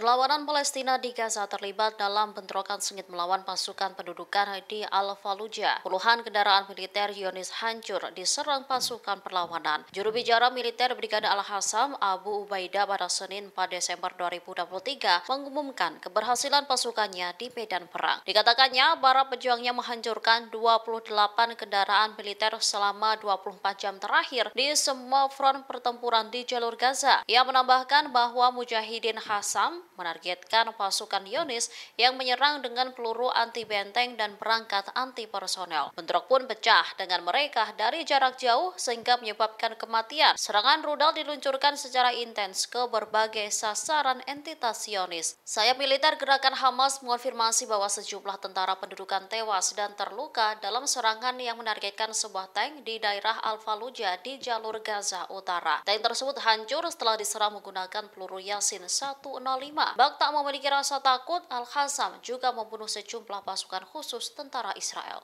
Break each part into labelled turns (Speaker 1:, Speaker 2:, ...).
Speaker 1: Perlawanan Palestina di Gaza terlibat dalam bentrokan sengit melawan pasukan pendudukan di Al-Fallujah. Puluhan kendaraan militer Zionis hancur diserang pasukan perlawanan. Juru bicara militer Brigade Al-Qassam, Abu Ubaidah pada Senin 4 Desember 2023 mengumumkan keberhasilan pasukannya di medan perang. Dikatakannya, para pejuangnya menghancurkan 28 kendaraan militer selama 24 jam terakhir di semua front pertempuran di jalur Gaza. Ia menambahkan bahwa Mujahidin Qassam menargetkan pasukan Zionis yang menyerang dengan peluru anti benteng dan perangkat anti personel. Bentrok pun pecah dengan mereka dari jarak jauh sehingga menyebabkan kematian. Serangan rudal diluncurkan secara intens ke berbagai sasaran entitas Zionis. Sayap militer gerakan Hamas mengonfirmasi bahwa sejumlah tentara pendudukan tewas dan terluka dalam serangan yang menargetkan sebuah tank di daerah Al-Fallujah di jalur Gaza Utara. Tank tersebut hancur setelah diserang menggunakan peluru Yasin 105. Bak tak memiliki rasa takut, Al-Qassam juga membunuh sejumlah pasukan khusus tentara Israel.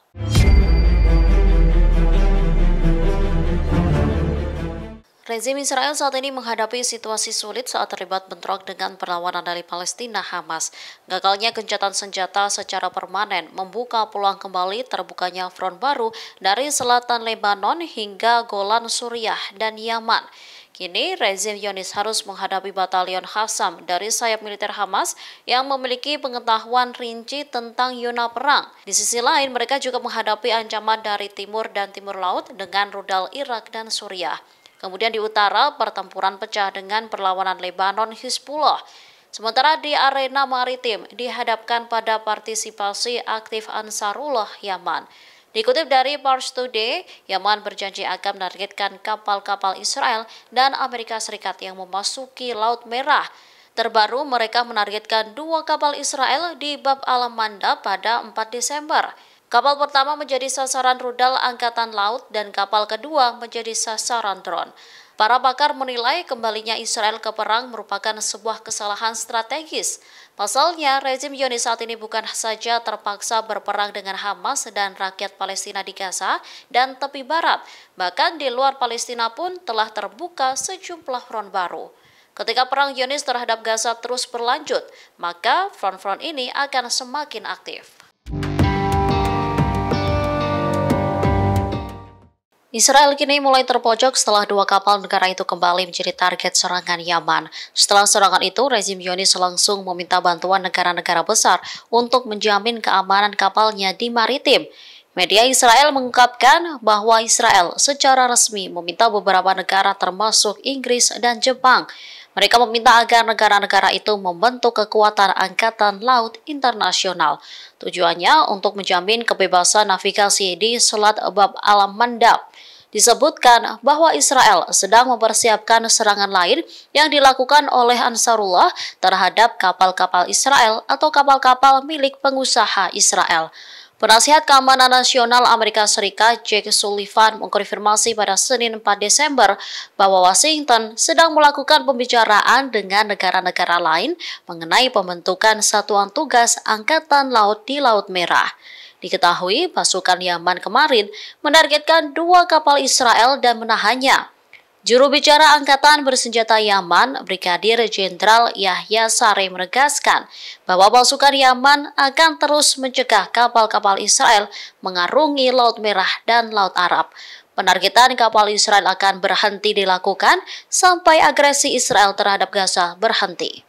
Speaker 1: Rezim Israel saat ini menghadapi situasi sulit saat terlibat bentrok dengan perlawanan dari Palestina Hamas. Gagalnya gencatan senjata secara permanen membuka peluang kembali terbukanya front baru dari selatan Lebanon hingga Golan Suriah dan Yaman. Kini, rezim Zionis harus menghadapi batalion Qassam dari sayap militer Hamas yang memiliki pengetahuan rinci tentang zona perang. Di sisi lain, mereka juga menghadapi ancaman dari timur dan timur laut dengan rudal Irak dan Suriah. Kemudian di utara, pertempuran pecah dengan perlawanan Lebanon Hizbullah. Sementara di arena maritim dihadapkan pada partisipasi aktif Ansarullah Yaman. Dikutip dari Pars Today, Yaman berjanji akan menargetkan kapal-kapal Israel dan Amerika Serikat yang memasuki Laut Merah. Terbaru, mereka menargetkan 2 kapal Israel di Bab al-Mandab pada 4 Desember. Kapal pertama menjadi sasaran rudal Angkatan Laut dan kapal kedua menjadi sasaran drone. Para pakar menilai kembalinya Israel ke perang merupakan sebuah kesalahan strategis. Pasalnya, rezim Zionis saat ini bukan saja terpaksa berperang dengan Hamas dan rakyat Palestina di Gaza dan tepi barat, bahkan di luar Palestina pun telah terbuka sejumlah front baru. Ketika perang Zionis terhadap Gaza terus berlanjut, maka front-front ini akan semakin aktif. Israel kini mulai terpojok setelah 2 kapal negara itu kembali menjadi target serangan Yaman. Setelah serangan itu, rezim Zionis langsung meminta bantuan negara-negara besar untuk menjamin keamanan kapalnya di maritim. Media Israel mengungkapkan bahwa Israel secara resmi meminta beberapa negara termasuk Inggris dan Jepang. Mereka meminta agar negara-negara itu membentuk kekuatan angkatan laut internasional. Tujuannya untuk menjamin kebebasan navigasi di Selat Bab al-Mandab. Disebutkan bahwa Israel sedang mempersiapkan serangan lain yang dilakukan oleh Ansarullah terhadap kapal-kapal Israel atau kapal-kapal milik pengusaha Israel. Penasihat Keamanan Nasional Amerika Serikat Jake Sullivan mengkonfirmasi pada Senin 4 Desember bahwa Washington sedang melakukan pembicaraan dengan negara-negara lain mengenai pembentukan satuan tugas Angkatan Laut di Laut Merah. Diketahui pasukan Yaman kemarin menargetkan 2 kapal Israel dan menahannya. Juru bicara Angkatan Bersenjata Yaman, Brigadir Jenderal Yahya Saree menegaskan bahwa pasukan Yaman akan terus mencegah kapal-kapal Israel mengarungi Laut Merah dan Laut Arab. Penargetan kapal Israel akan berhenti dilakukan sampai agresi Israel terhadap Gaza berhenti.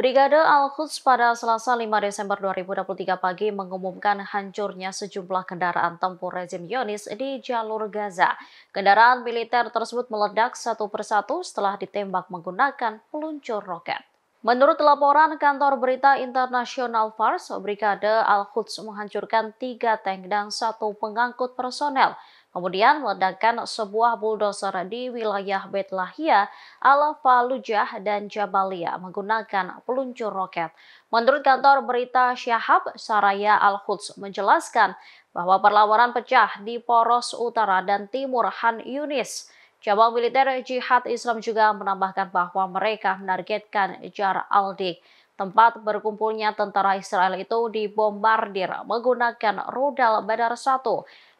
Speaker 1: Brigade Al-Quds pada Selasa 5 Desember 2023 pagi mengumumkan hancurnya sejumlah kendaraan tempur rezim Zionis di jalur Gaza. Kendaraan militer tersebut meledak satu persatu setelah ditembak menggunakan peluncur roket. Menurut laporan kantor berita internasional Fars, Brigade Al-Quds menghancurkan 3 tank dan 1 pengangkut personel. Kemudian meledakkan sebuah bulldozer di wilayah Beit Lahia, Al-Fallujah, dan Jabalia menggunakan peluncur roket. Menurut kantor berita Syahab, Saraya Al-Quds menjelaskan bahwa perlawanan pecah di poros utara dan timur Han Yunis. Cabang militer Jihad Islam juga menambahkan bahwa mereka menargetkan Jar al-Dik, tempat berkumpulnya tentara Israel itu dibombardir menggunakan rudal Badar 1.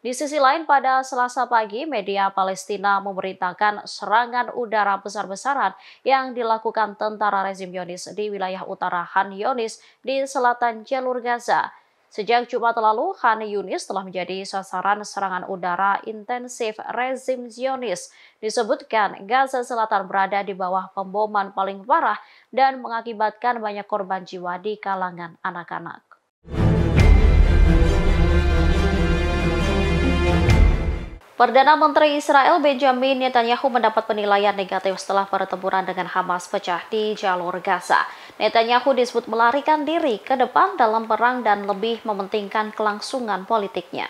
Speaker 1: Di sisi lain, pada Selasa pagi, media Palestina memberitakan serangan udara besar-besaran yang dilakukan tentara rezim Zionis di wilayah utara Khan Yunis di selatan jalur Gaza. Sejak Jumat lalu, Khan Yunis telah menjadi sasaran serangan udara intensif rezim Zionis. Disebutkan Gaza Selatan berada di bawah pemboman paling parah dan mengakibatkan banyak korban jiwa di kalangan anak-anak. Perdana Menteri Israel Benjamin Netanyahu mendapat penilaian negatif setelah pertempuran dengan Hamas pecah di jalur Gaza. Netanyahu disebut melarikan diri ke depan dalam perang dan lebih mementingkan kelangsungan politiknya.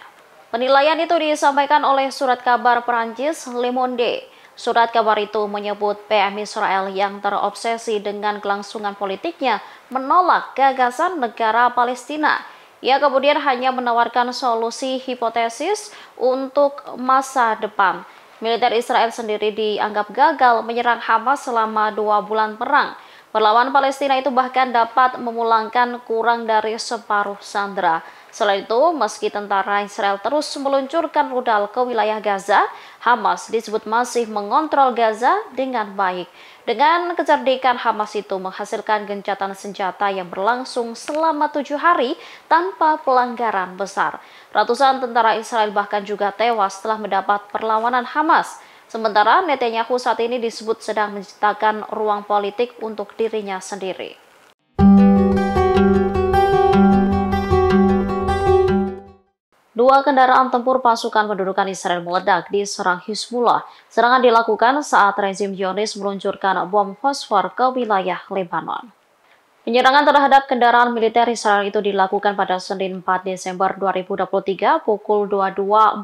Speaker 1: Penilaian itu disampaikan oleh surat kabar Perancis Le Monde. Surat kabar itu menyebut PM Israel yang terobsesi dengan kelangsungan politiknya menolak gagasan negara Palestina. Ia kemudian hanya menawarkan solusi hipotesis untuk masa depan. Militer Israel sendiri dianggap gagal menyerang Hamas selama 2 bulan perang. Perlawanan Palestina itu bahkan dapat memulangkan kurang dari separuh sandera. Selain itu, meski tentara Israel terus meluncurkan rudal ke wilayah Gaza, Hamas disebut masih mengontrol Gaza dengan baik. Dengan kecerdikan, Hamas itu menghasilkan gencatan senjata yang berlangsung selama 7 hari tanpa pelanggaran besar. Ratusan tentara Israel bahkan juga tewas setelah mendapat perlawanan Hamas. Sementara Netanyahu saat ini disebut sedang menciptakan ruang politik untuk dirinya sendiri. Dua kendaraan tempur pasukan pendudukan Israel meledak di serang Hizbullah. Serangan dilakukan saat rezim Zionis meluncurkan bom fosfor ke wilayah Lebanon. Penyerangan terhadap kendaraan militer Israel itu dilakukan pada Senin 4 Desember 2023 pukul 22.40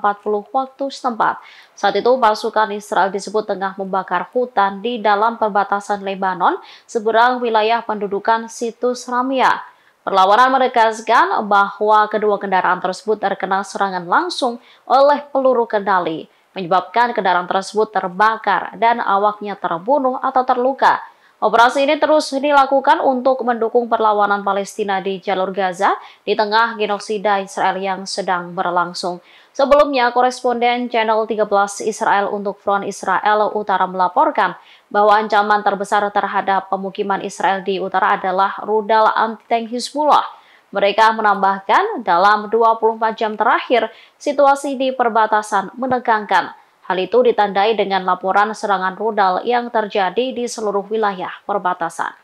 Speaker 1: waktu setempat. Saat itu pasukan Israel disebut tengah membakar hutan di dalam perbatasan Lebanon seberang wilayah pendudukan situs Ramia. Perlawanan menegaskan bahwa kedua kendaraan tersebut terkena serangan langsung oleh peluru kendali, menyebabkan kendaraan tersebut terbakar dan awaknya terbunuh atau terluka. Operasi ini terus dilakukan untuk mendukung perlawanan Palestina di jalur Gaza di tengah genosida Israel yang sedang berlangsung. Sebelumnya, koresponden Channel 13 Israel untuk Front Israel Utara melaporkan bahwa ancaman terbesar terhadap pemukiman Israel di utara adalah rudal anti-tank Hizbullah. Mereka menambahkan dalam 24 jam terakhir, situasi di perbatasan menegangkan. Hal itu ditandai dengan laporan serangan rudal yang terjadi di seluruh wilayah perbatasan.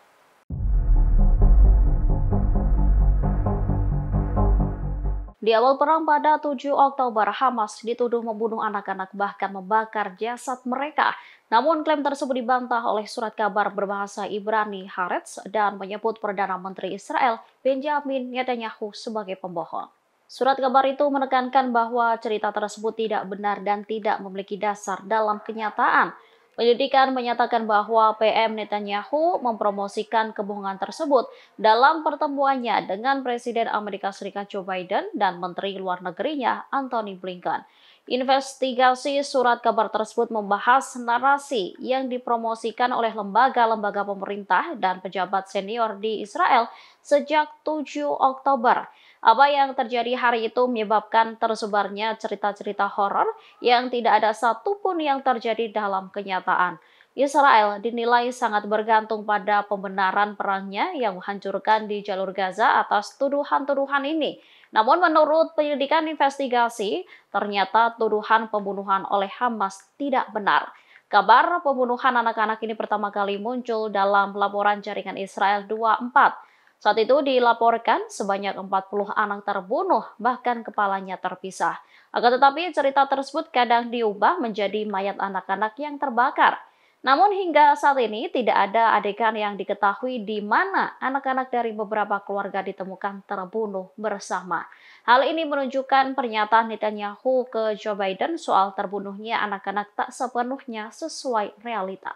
Speaker 1: Di awal perang pada 7 Oktober, Hamas dituduh membunuh anak-anak bahkan membakar jasad mereka. Namun klaim tersebut dibantah oleh surat kabar berbahasa Ibrani Haaretz dan menyebut Perdana Menteri Israel Benjamin Netanyahu sebagai pembohong. Surat kabar itu menekankan bahwa cerita tersebut tidak benar dan tidak memiliki dasar dalam kenyataan. Penyelidikan menyatakan bahwa PM Netanyahu mempromosikan kebohongan tersebut dalam pertemuannya dengan Presiden Amerika Serikat Joe Biden dan Menteri Luar Negerinya Antony Blinken. Investigasi surat kabar tersebut membahas narasi yang dipromosikan oleh lembaga-lembaga pemerintah dan pejabat senior di Israel sejak 7 Oktober. Apa yang terjadi hari itu menyebabkan tersebarnya cerita-cerita horor yang tidak ada satupun yang terjadi dalam kenyataan. Israel dinilai sangat bergantung pada pembenaran perangnya yang menghancurkan di jalur Gaza atas tuduhan-tuduhan ini. Namun menurut penyelidikan investigasi, ternyata tuduhan pembunuhan oleh Hamas tidak benar. Kabar pembunuhan anak-anak ini pertama kali muncul dalam laporan jaringan Israel 24. Saat itu dilaporkan sebanyak 40 anak terbunuh, bahkan kepalanya terpisah. Akan tetapi cerita tersebut kadang diubah menjadi mayat anak-anak yang terbakar. Namun hingga saat ini tidak ada adegan yang diketahui di mana anak-anak dari beberapa keluarga ditemukan terbunuh bersama. Hal ini menunjukkan pernyataan Netanyahu ke Joe Biden soal terbunuhnya anak-anak tak sepenuhnya sesuai realita.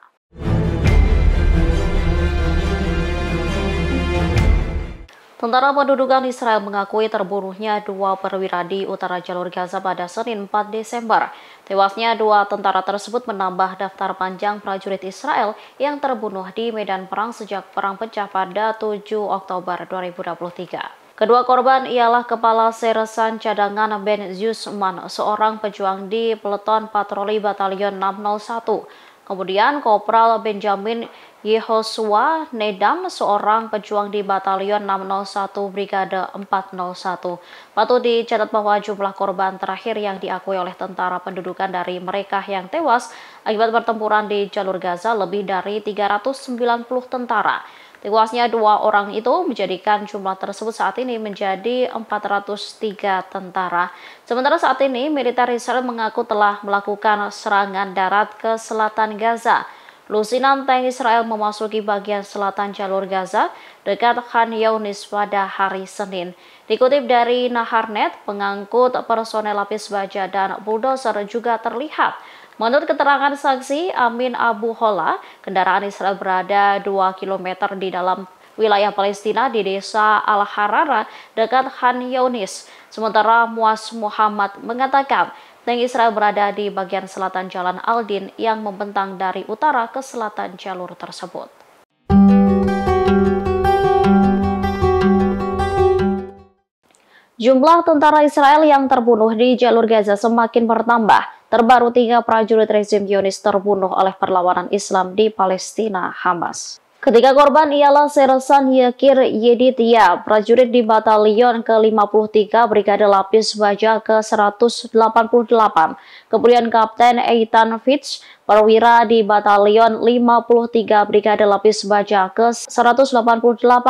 Speaker 1: Tentara pendudukan Israel mengakui terbunuhnya 2 perwira di utara jalur Gaza pada Senin 4 Desember. Tewasnya 2 tentara tersebut menambah daftar panjang prajurit Israel yang terbunuh di medan perang sejak perang pecah pada 7 Oktober 2023. Kedua korban ialah Kepala Sersan Cadangan Ben Zuzman, seorang pejuang di peleton patroli Batalion 601. Kemudian Kopral Benjamin Yehosua Nedam, seorang pejuang di Batalion 601 Brigade 401. Patut dicatat bahwa jumlah korban terakhir yang diakui oleh tentara pendudukan dari mereka yang tewas akibat pertempuran di jalur Gaza lebih dari 390 tentara. Tewasnya 2 orang itu menjadikan jumlah tersebut saat ini menjadi 403 tentara. Sementara saat ini, militer Israel mengaku telah melakukan serangan darat ke selatan Gaza. Lusinan tank Israel memasuki bagian selatan jalur Gaza dekat Khan Younis pada hari Senin. Dikutip dari Naharnet, pengangkut personel lapis baja dan bulldozer juga terlihat. Menurut keterangan saksi Amin Abu Hola, kendaraan Israel berada 2 km di dalam wilayah Palestina di desa Al-Harara dekat Khan Younis. Sementara Muaz Muhammad mengatakan tank Israel berada di bagian selatan Jalan Aldin yang membentang dari utara ke selatan jalur tersebut. Jumlah tentara Israel yang terbunuh di jalur Gaza semakin bertambah. Terbaru 3 prajurit rezim Zionis terbunuh oleh perlawanan Islam di Palestina, Hamas. Ketiga korban ialah Sersan Yakir Yeditya, prajurit di Batalion ke-53 Brigade Lapis Baja ke-188. Kemudian Kapten Eitan Fitz, perwira di Batalion 53 Brigade Lapis Baja ke-188.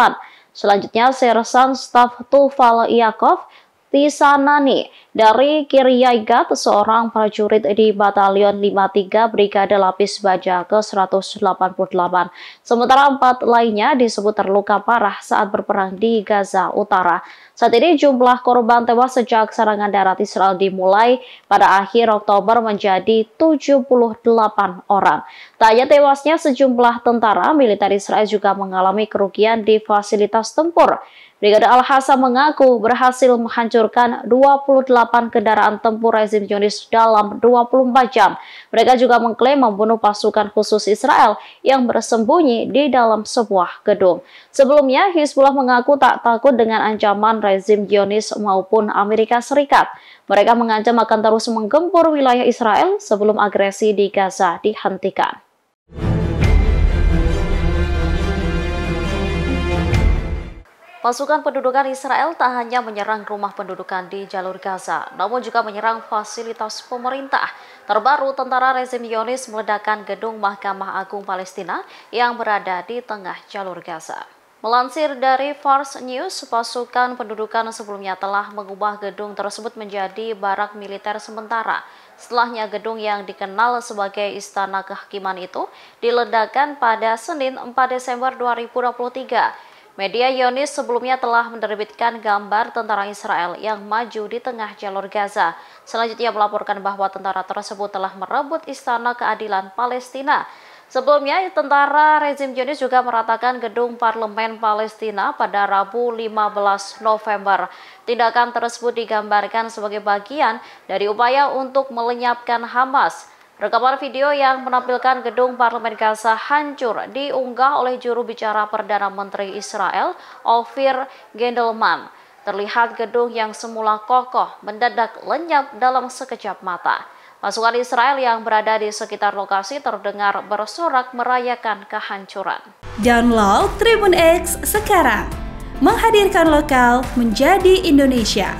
Speaker 1: Selanjutnya Sersan Staf Tufal Yakov Tisanani dari Kiryat, seorang prajurit di Batalion 53 Brigade Lapis Baja ke-188. Sementara 4 lainnya disebut terluka parah saat berperang di Gaza Utara. Saat ini jumlah korban tewas sejak serangan darat Israel dimulai pada akhir Oktober menjadi 78 orang. Tak hanya tewasnya sejumlah tentara, militer Israel juga mengalami kerugian di fasilitas tempur. Brigade Al-Hasa mengaku berhasil menghancurkan 28 kendaraan tempur rezim Zionis dalam 24 jam. Mereka juga mengklaim membunuh pasukan khusus Israel yang bersembunyi di dalam sebuah gedung. Sebelumnya, Hizbullah mengaku tak takut dengan ancaman rezim Zionis maupun Amerika Serikat. Mereka mengancam akan terus menggempur wilayah Israel sebelum agresi di Gaza dihentikan. Pasukan pendudukan Israel tak hanya menyerang rumah pendudukan di jalur Gaza, namun juga menyerang fasilitas pemerintah. Terbaru, tentara rezim Zionis meledakkan gedung Mahkamah Agung Palestina yang berada di tengah jalur Gaza. Melansir dari Fars News, pasukan pendudukan sebelumnya telah mengubah gedung tersebut menjadi barak militer sementara. Setelahnya, gedung yang dikenal sebagai Istana Kehakiman itu diledakkan pada Senin 4 Desember 2023. Media Zionis sebelumnya telah menerbitkan gambar tentara Israel yang maju di tengah jalur Gaza. Selanjutnya melaporkan bahwa tentara tersebut telah merebut Istana Keadilan Palestina. Sebelumnya, tentara rezim Zionis juga meratakan gedung parlemen Palestina pada Rabu 15 November. Tindakan tersebut digambarkan sebagai bagian dari upaya untuk melenyapkan Hamas. Rekaman video yang menampilkan gedung parlemen Gaza hancur diunggah oleh juru bicara Perdana Menteri Israel, Ophir Gendelman. Terlihat gedung yang semula kokoh mendadak lenyap dalam sekejap mata. Pasukan Israel yang berada di sekitar lokasi terdengar bersorak merayakan kehancuran.
Speaker 2: Download Tribun X sekarang, menghadirkan lokal menjadi Indonesia.